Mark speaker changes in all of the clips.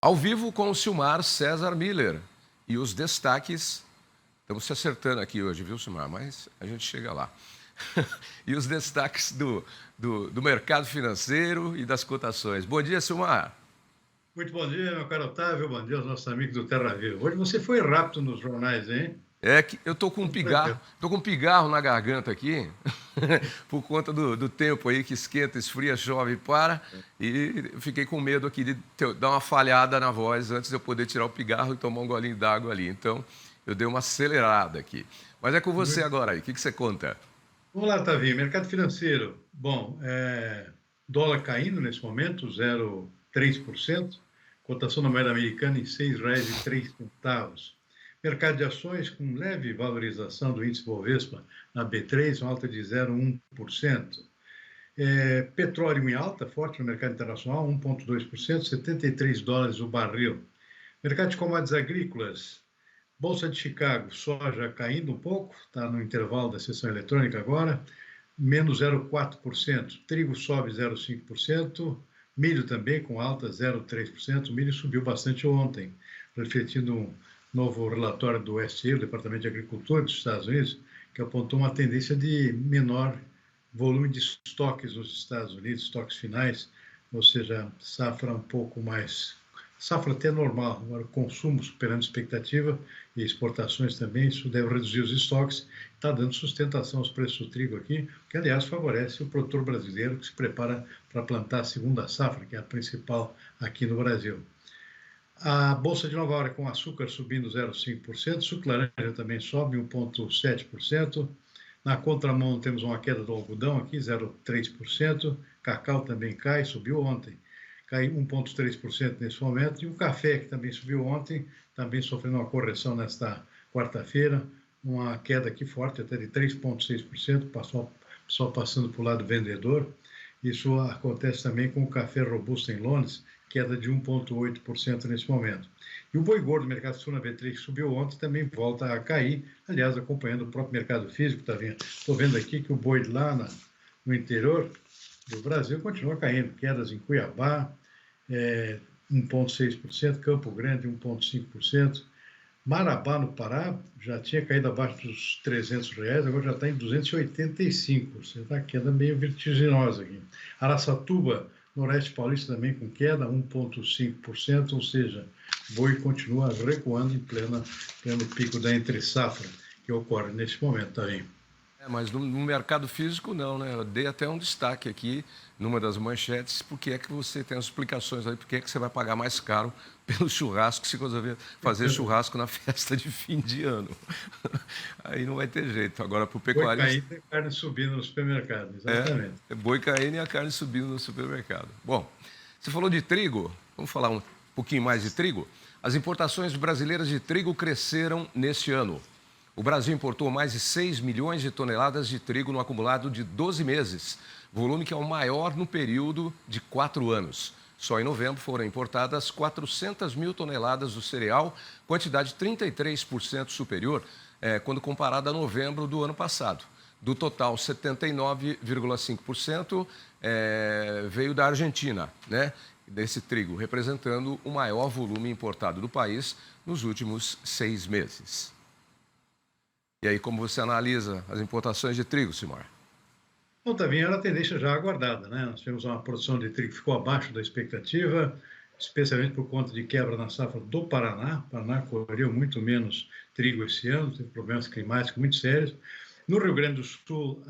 Speaker 1: Ao vivo com o Silmar César Miller. E os destaques... Estamos se acertando aqui hoje, viu, Silmar? Mas a gente chega lá. E os destaques do mercado financeiro e das cotações. Bom dia, Silmar.
Speaker 2: Muito bom dia, meu caro Otávio. Bom dia aos nossos amigos do Terra Viva. Hoje você foi rápido nos jornais, hein?
Speaker 1: É que eu tô com um pigarro na garganta aqui, por conta do tempo aí que esquenta, esfria, chove e para, e fiquei com medo aqui de dar uma falhada na voz antes de eu poder tirar o pigarro e tomar um golinho d'água ali. Então, eu dei uma acelerada aqui. Mas é com você agora aí, o que você conta?
Speaker 2: Vamos lá, Tavinho. Mercado financeiro. Bom, dólar caindo nesse momento, 0,3%. Cotação da moeda americana em R$ 6,03. Mercado de ações com leve valorização do índice Bovespa na B3, uma alta de 0,1%. Petróleo em alta, forte no mercado internacional, 1,2%, $73 o barril. Mercado de commodities agrícolas, Bolsa de Chicago, soja caindo um pouco, está no intervalo da sessão eletrônica agora, menos 0,4%. Trigo sobe 0,5%. Milho também com alta 0,3%. O milho subiu bastante ontem, refletindo um novo relatório do USDA, o Departamento de Agricultura dos Estados Unidos, que apontou uma tendência de menor volume de estoques nos Estados Unidos, estoques finais, ou seja, safra um pouco mais... Safra até normal, agora consumo superando expectativa e exportações também, isso deve reduzir os estoques, está dando sustentação aos preços do trigo aqui, que aliás favorece o produtor brasileiro que se prepara para plantar a segunda safra, que é a principal aqui no Brasil. A Bolsa de Nova York com açúcar subindo 0,5%, suco laranja também sobe 1,7%, na contramão temos uma queda do algodão aqui, 0,3%, cacau também cai, subiu ontem, cai 1,3% nesse momento, e o café, que também subiu ontem, também sofrendo uma correção nesta quarta-feira, uma queda aqui forte, até de 3,6%, só passando para o lado vendedor. Isso acontece também com o café robusto em Londres, queda de 1,8% nesse momento. E o boi gordo do mercado sul na B3, que subiu ontem, também volta a cair, aliás, acompanhando o próprio mercado físico, tá vendo? Estou vendo aqui que o boi lá no interior do Brasil continua caindo, quedas em Cuiabá, 1,6%, Campo Grande, 1,5%, Marabá, no Pará, já tinha caído abaixo dos R$ 300, agora já está em 285, você está queda meio vertiginosa aqui. Araçatuba, Noroeste Paulista também com queda, 1,5%, ou seja, boi continua recuando em pleno pico da entre-safra que ocorre nesse momento também.
Speaker 1: Mas no mercado físico não, né? Eu dei até um destaque aqui numa das manchetes, porque é que você tem as explicações aí, porque é que você vai pagar mais caro pelo churrasco se resolver fazer churrasco na festa de fim de ano. Aí não vai ter jeito. Agora, para o pecuarista...
Speaker 2: Boi caindo e carne subindo no supermercado, exatamente.
Speaker 1: É boi caindo e a carne subindo no supermercado. Bom, você falou de trigo, vamos falar um pouquinho mais de trigo? As importações brasileiras de trigo cresceram neste ano. O Brasil importou mais de 6 milhões de toneladas de trigo no acumulado de 12 meses, volume que é o maior no período de 4 anos. Só em novembro foram importadas 400 mil toneladas do cereal, quantidade 33% superior quando comparada a novembro do ano passado. Do total, 79,5% veio da Argentina, né? Desse trigo, representando o maior volume importado do país nos últimos 6 meses. E aí, como você analisa as importações de trigo, Silmar?
Speaker 2: Bom, também era a tendência já aguardada, né? Nós tivemos uma produção de trigo que ficou abaixo da expectativa, especialmente por conta de quebra na safra do Paraná. O Paraná colheu muito menos trigo esse ano, teve problemas climáticos muito sérios. No Rio Grande do Sul,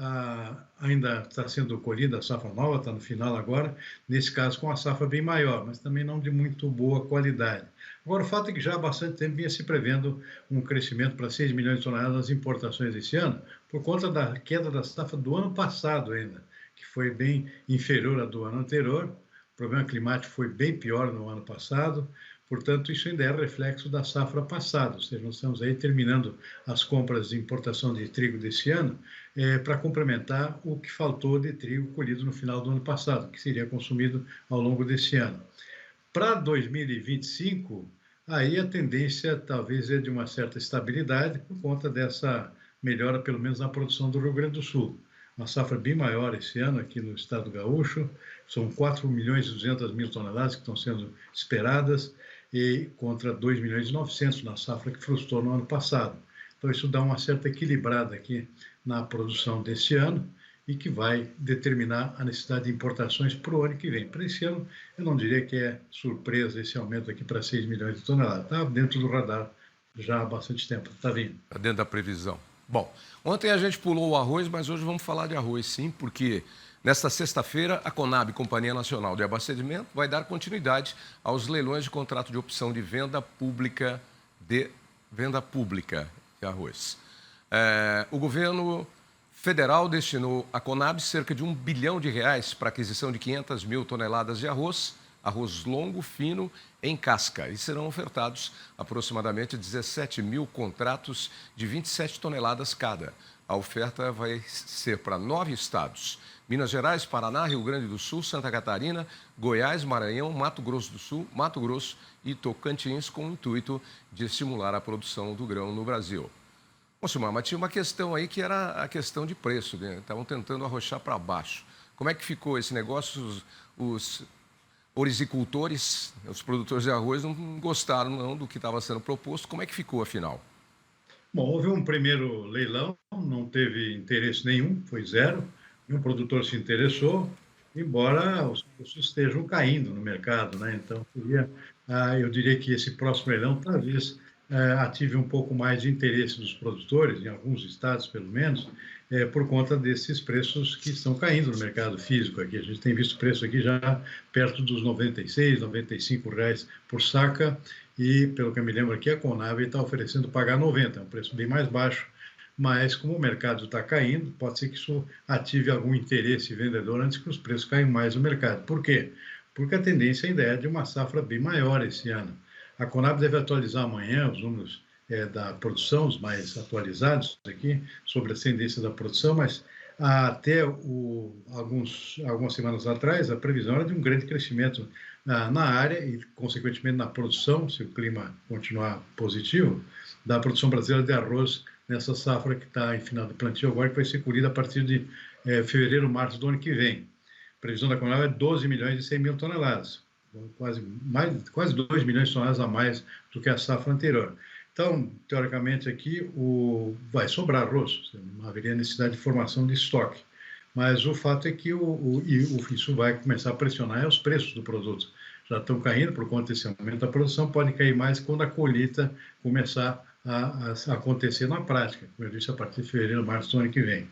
Speaker 2: ainda está sendo colhida a safra nova, está no final agora, nesse caso com a safra bem maior, mas também não de muito boa qualidade. Agora, o fato é que já há bastante tempo vinha se prevendo um crescimento para 6 milhões de toneladas nas importações esse ano, por conta da queda da safra do ano passado ainda, que foi bem inferior à do ano anterior. O problema climático foi bem pior no ano passado, portanto, isso ainda é reflexo da safra passada, ou seja, nós estamos aí terminando as compras de importação de trigo desse ano para complementar o que faltou de trigo colhido no final do ano passado, que seria consumido ao longo desse ano. Para 2025, aí a tendência talvez é de uma certa estabilidade por conta dessa melhora, pelo menos na produção do Rio Grande do Sul. Uma safra bem maior esse ano aqui no estado gaúcho, são 4 milhões e 200 mil toneladas que estão sendo esperadas, e contra 2.900.000 na safra que frustrou no ano passado. Então, isso dá uma certa equilibrada aqui na produção deste ano e que vai determinar a necessidade de importações para o ano que vem. Para esse ano, eu não diria que é surpresa esse aumento aqui para 6 milhões de toneladas. Está dentro do radar já há bastante tempo, está vindo.
Speaker 1: Está dentro da previsão. Bom, ontem a gente pulou o arroz, mas hoje vamos falar de arroz sim, porque nesta sexta-feira a Conab, Companhia Nacional de Abastecimento, vai dar continuidade aos leilões de contrato de opção de venda pública de arroz. O governo federal destinou à Conab cerca de R$ 1 bilhão para a aquisição de 500 mil toneladas de arroz longo, fino, em casca, e serão ofertados aproximadamente 17 mil contratos de 27 toneladas cada. A oferta vai ser para 9 estados: Minas Gerais, Paraná, Rio Grande do Sul, Santa Catarina, Goiás, Maranhão, Mato Grosso do Sul, Mato Grosso e Tocantins, com o intuito de estimular a produção do grão no Brasil. Bom, Silmar, mas tinha uma questão aí que era a questão de preço, né? Estavam tentando arrochar para baixo. Como é que ficou esse negócio? Os orizicultores, os produtores de arroz, não gostaram não do que estava sendo proposto. Como é que ficou, afinal?
Speaker 2: Bom, houve um primeiro leilão, não teve interesse nenhum, foi zero. Nenhum produtor se interessou, embora os preços estejam caindo no mercado, né? Então, eu diria que esse próximo leilão talvez ative um pouco mais de interesse dos produtores, em alguns estados pelo menos, por conta desses preços que estão caindo no mercado físico aqui. A gente tem visto preço aqui já perto dos R$ 96, R$ 95 por saca, e, pelo que eu me lembro aqui, a Conab está oferecendo pagar 90, é um preço bem mais baixo, mas como o mercado está caindo, pode ser que isso ative algum interesse vendedor antes que os preços caiam mais no mercado. Por quê? Porque a tendência ainda é de uma safra bem maior esse ano. A Conab deve atualizar amanhã os números da produção, os mais atualizados aqui, sobre a tendência da produção, mas até algumas semanas atrás, a previsão era de um grande crescimento na área e, consequentemente, na produção, se o clima continuar positivo, da produção brasileira de arroz nessa safra que está em final de plantio agora, que vai ser colhida a partir de fevereiro, março do ano que vem. A previsão da Conab é 12 milhões e 100 mil toneladas, quase 2 milhões de toneladas a mais do que a safra anterior. Então, teoricamente, aqui vai sobrar arroz, não haveria necessidade de formação de estoque. Mas o fato é que isso vai começar a pressionar os preços do produto. Já estão caindo por conta desse aumento da produção, pode cair mais quando a colheita começar a acontecer na prática, como eu disse, a partir de fevereiro, março do ano que vem.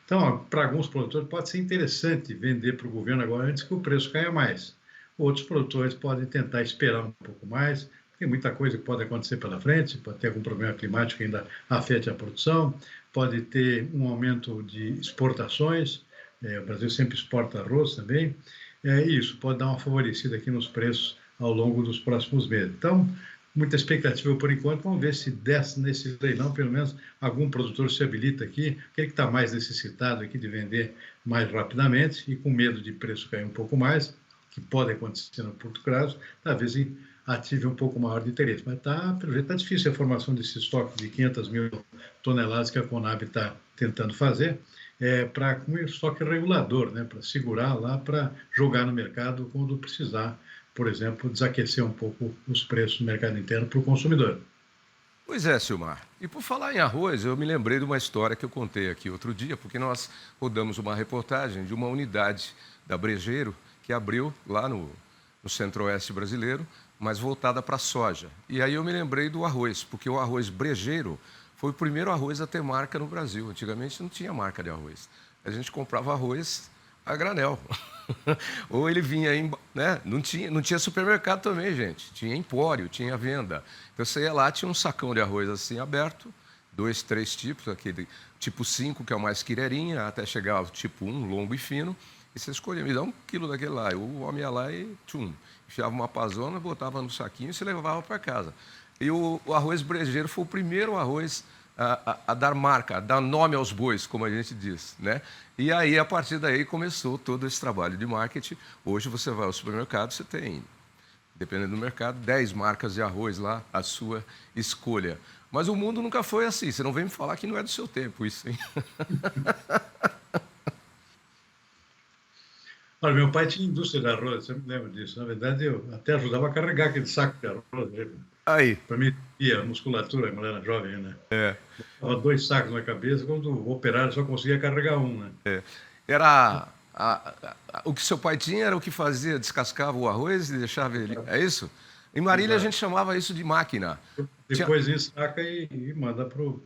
Speaker 2: Então, para alguns produtores, pode ser interessante vender para o governo agora antes que o preço caia mais. Outros produtores podem tentar esperar um pouco mais. Tem muita coisa que pode acontecer pela frente, pode ter algum problema climático que ainda afete a produção, pode ter um aumento de exportações, o Brasil sempre exporta arroz também, e isso pode dar uma favorecida aqui nos preços ao longo dos próximos meses. Então, muita expectativa por enquanto, vamos ver se nesse leilão, pelo menos, algum produtor se habilita aqui, aquele que está mais necessitado aqui de vender mais rapidamente e com medo de preço cair um pouco mais, que pode acontecer no curto prazo, talvez ative um pouco maior de interesse. Mas pelo jeito, está difícil a formação desse estoque de 500 mil toneladas que a Conab está tentando fazer, para um estoque regulador, né, para segurar lá, para jogar no mercado quando precisar, por exemplo, desaquecer um pouco os preços no mercado interno para o consumidor.
Speaker 1: Pois é, Silmar. E por falar em arroz, eu me lembrei de uma história que eu contei aqui outro dia, porque nós rodamos uma reportagem de uma unidade da Brejeiro que abriu lá no centro-oeste brasileiro, mas voltada para a soja. E aí eu me lembrei do arroz, porque o arroz Brejeiro foi o primeiro arroz a ter marca no Brasil. Antigamente não tinha marca de arroz. A gente comprava arroz a granel. Ou ele vinha aí, né? Não tinha supermercado também, gente. Tinha empório, tinha venda. Então você ia lá, tinha um sacão de arroz assim aberto, 2, 3 tipos, aquele tipo 5, que é o mais quireirinha, até chegar ao tipo 1, longo e fino. E você escolhia, me dá 1 quilo daquele lá. O homem ia lá e enfiava uma pazona, botava no saquinho e se levava para casa. E o arroz Brejeiro foi o primeiro arroz a dar marca, a dar nome aos bois, como a gente diz, né? E aí, a partir daí, começou todo esse trabalho de marketing. Hoje você vai ao supermercado, você tem, dependendo do mercado, 10 marcas de arroz lá, a sua escolha. Mas o mundo nunca foi assim. Você não vem me falar que não é do seu tempo isso, hein?
Speaker 2: Olha, meu pai tinha indústria de arroz, você me lembra disso. Na verdade, eu até ajudava a carregar aquele saco de arroz.
Speaker 1: Aí,
Speaker 2: Para mim, ia musculatura, quando era jovem, né?
Speaker 1: é,
Speaker 2: Tava 2 sacos na cabeça, quando o operário só conseguia carregar um, né?
Speaker 1: era o que seu pai tinha era o que fazia, descascava o arroz e deixava ele. É isso? Em Marília a
Speaker 2: Exato.
Speaker 1: gente chamava isso de máquina. Tinha,
Speaker 2: Depois ensaca e manda pro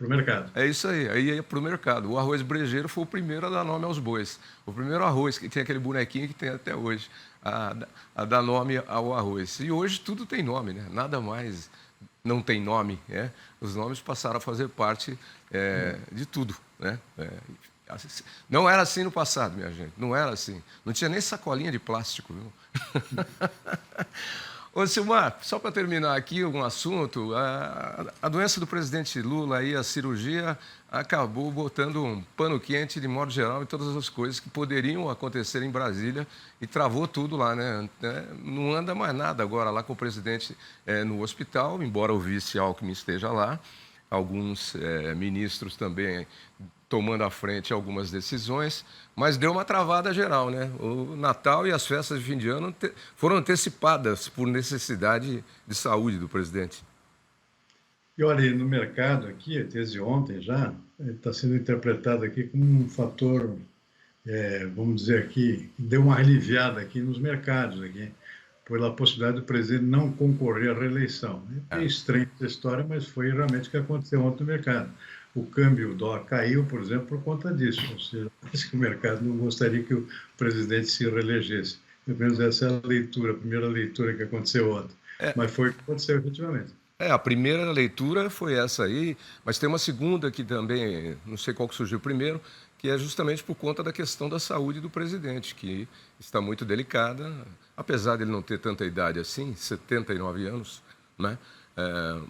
Speaker 2: mercado.
Speaker 1: é isso aí ia para o mercado. O arroz brejeiro foi o primeiro a dar nome aos bois. O primeiro arroz, que tem aquele bonequinho que tem até hoje, a dar nome ao arroz. E hoje tudo tem nome, né? Nada mais não tem nome. Né? Os nomes passaram a fazer parte de tudo. Né? Não era assim no passado, minha gente. Não era assim. Não tinha nem sacolinha de plástico. Viu? Ô, Silmar, só para terminar aqui um assunto, a doença do presidente Lula, aí, a cirurgia, acabou botando um pano quente, de modo geral, em todas as coisas que poderiam acontecer em Brasília e travou tudo lá, né? Não anda mais nada agora lá com o presidente no hospital, embora o vice Alckmin esteja lá, alguns ministros também tomando à frente algumas decisões, mas deu uma travada geral, né? O Natal e as festas de fim de ano foram antecipadas por necessidade de saúde do presidente.
Speaker 2: E olha, no mercado aqui, desde ontem já, está sendo interpretado aqui como um fator, vamos dizer aqui, deu uma aliviada aqui nos mercados, aqui, pela possibilidade do presidente não concorrer à reeleição. É estranha essa história, mas foi realmente o que aconteceu ontem no mercado. O câmbio, o dólar caiu, por exemplo, por conta disso. Ou seja, parece que o mercado não gostaria que o presidente se reelegesse. Pelo menos essa é a leitura, a primeira leitura que aconteceu ontem. Mas foi o que aconteceu efetivamente.
Speaker 1: A primeira leitura foi essa aí, mas tem uma segunda que também, não sei qual que surgiu primeiro, que é justamente por conta da questão da saúde do presidente, que está muito delicada, apesar de ele não ter tanta idade assim, 79 anos, né?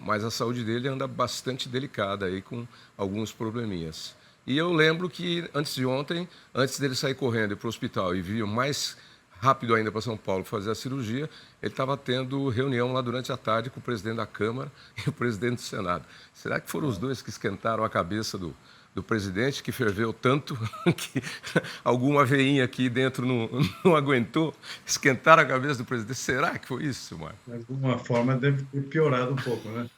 Speaker 1: Mas a saúde dele anda bastante delicada aí com alguns probleminhas. E eu lembro que antes de ontem, antes dele sair correndo para o hospital e vir mais rápido ainda para São Paulo fazer a cirurgia, ele estava tendo reunião lá durante a tarde com o presidente da Câmara e o presidente do Senado. Será que foram os dois que esquentaram a cabeça do presidente, que ferveu tanto que alguma veinha aqui dentro não aguentou esquentar a cabeça do presidente? Será que foi isso, Marco?
Speaker 2: De alguma forma deve ter piorado um pouco, né?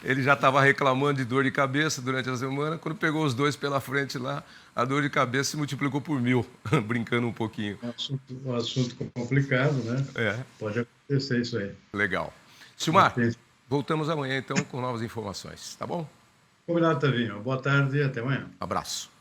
Speaker 1: Ele já estava reclamando de dor de cabeça durante a semana, quando pegou os dois pela frente lá, a dor de cabeça se multiplicou por 1000, brincando um pouquinho.
Speaker 2: Um assunto complicado, né?
Speaker 1: É.
Speaker 2: Pode acontecer isso aí.
Speaker 1: Legal. Silmar, voltamos amanhã então com novas informações, tá bom?
Speaker 2: Combinado, Tavinho. Boa tarde e até amanhã.
Speaker 1: Abraço.